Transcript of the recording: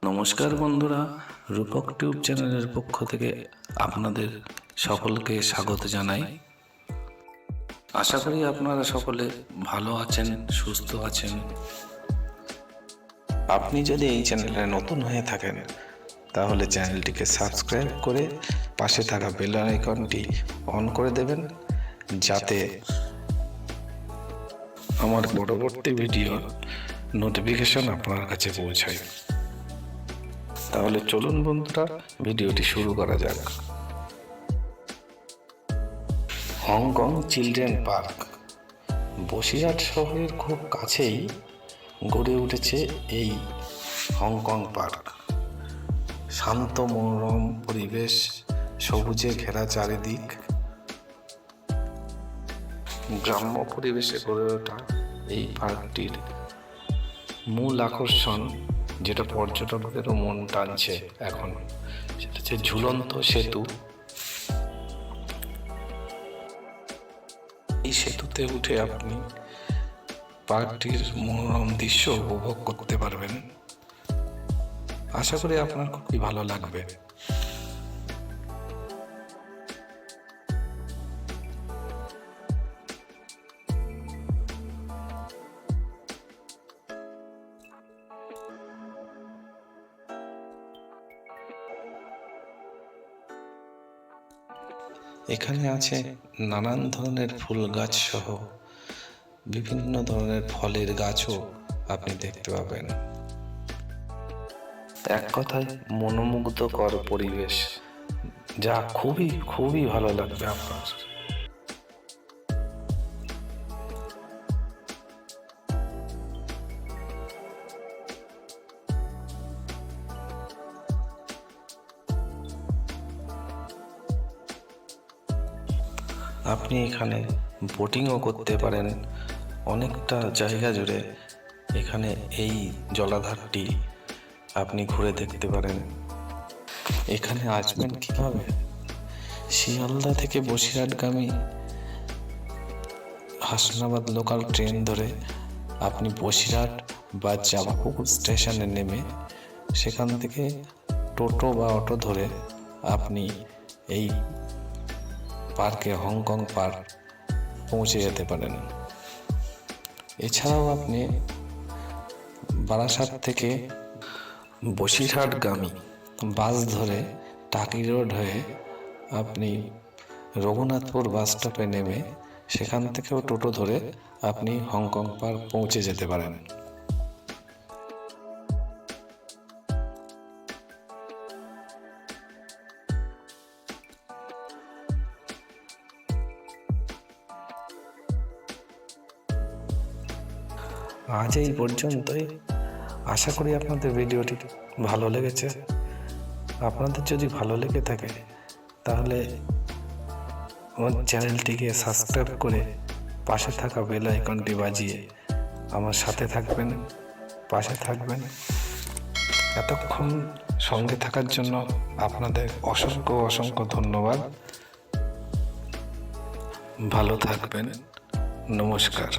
নমস্কার বন্ধুরা, রূপক টিউব চ্যানেলের পক্ষ থেকে আপনাদের সকলকে স্বাগত জানাই। আশা করি আপনারা সকলে ভালো আছেন, সুস্থ আছেন। আপনি যদি এই চ্যানেলে নতুন হয়ে থাকেন তাহলে চ্যানেলটিকে সাবস্ক্রাইব করে পাশে থাকা বেল আইকনটি অন করে দেবেন, যাতে আমার পরবর্তী ভিডিওর নোটিফিকেশন আপনার কাছে পৌঁছায়। তাহলে চলুন বন্ধুরা, ভিডিওটি শুরু করা যাক। হংকং চিলড্রেন পার্ক বসিরহাট শহরের খুব কাছেই গড়ে উঠেছে এই হংকং পার্ক। শান্ত মনোরম পরিবেশ, সবুজে ঘেরা চারিদিক, গ্রাম্য পরিবেশে গড়ে ওঠা এই পার্কটির মূল আকর্ষণ, যেটা পর্যটকদেরও মন টানছে এখন, সেটা হচ্ছে ঝুলন্ত সেতু। এই সেতুতে উঠে আপনি পার্কটির মনোরম দৃশ্য উপভোগ করতে পারবেন। আশা করি আপনার খুবই ভালো লাগবে। এখানে আছে নানান ধরনের ফুল গাছ সহ বিভিন্ন ধরনের ফলের গাছও আপনি দেখতে পাবেন। এক কথায় মনোমুগ্ধকর পরিবেশ, যা খুবই খুবই ভালো লাগবে আপনার। আপনি এখানে বোটিংও করতে পারেন। অনেকটা জায়গা জুড়ে এখানে এই জলাধারটি আপনি ঘুরে দেখতে পারেন। এখানে আসবেন কিভাবে? শিয়ালদা থেকে বসিরহাটগামী হাসনাবাদ লোকাল ট্রেন ধরে আপনি বসিরহাট বা জামাপুকুর স্টেশনে নেমে সেখান থেকে টোটো বা অটো ধরে আপনি এই পার্কে, হংকং পার্ক পৌঁছে যেতে পারেন। এছাড়াও আপনি বারাসাত থেকে বসিরহাটগামী বাস ধরে টাকি রোড হয়ে আপনি রঘুনাথপুর বাস স্টপে নেমে সেখান থেকেও টোটো ধরে আপনি হংকং পার্ক পৌঁছে যেতে পারেন। আজ এই পর্যন্তই। আশা করি আপনাদের ভিডিওটি ভালো লেগেছে। আপনাদের যদি ভালো লেগে থাকে তাহলে আমার চ্যানেলটিকে সাবস্ক্রাইব করে পাশে থাকা বেল আইকনটি বাজিয়ে আমার সাথে থাকবেন, পাশে থাকবেন। এতক্ষণ সঙ্গে থাকার জন্য আপনাদের অসংখ্য অসংখ্য ধন্যবাদ। ভালো থাকবেন। নমস্কার।